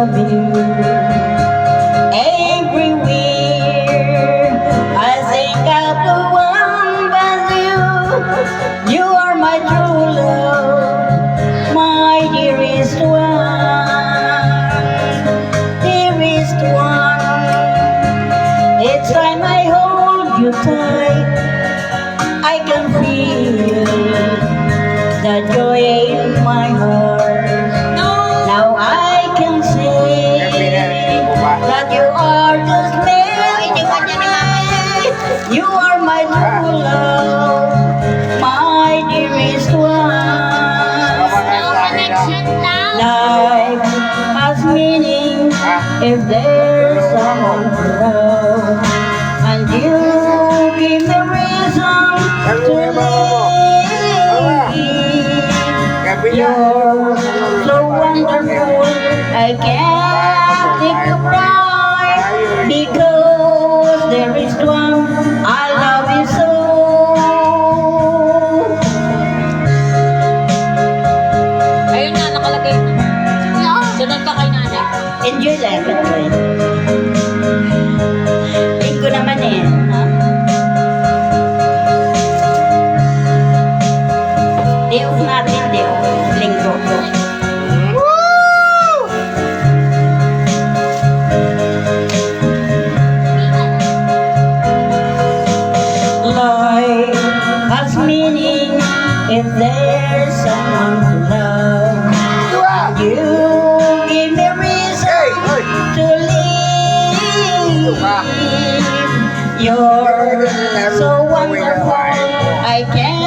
love you. Everywhere I think of the one but you. You are my true love, my dearest one, dearest one. Each time I hold you tight, I can feel the joy in my heart. Now I can say that you are just me. You are my true love, my dearest one. Life has meaning if there's someone to love, and you give me reason to live. You're so wonderful, I can't think of right, because there is one I love you so. Ayun na, nakalagay na. Sunod ka kay nanay. Enjoy life at right. Linggo naman eh. Ha? Deus natin, Deus. Linggo. Life has meaning if there's someone to love. You give me reason to live. You're so wonderful, I can't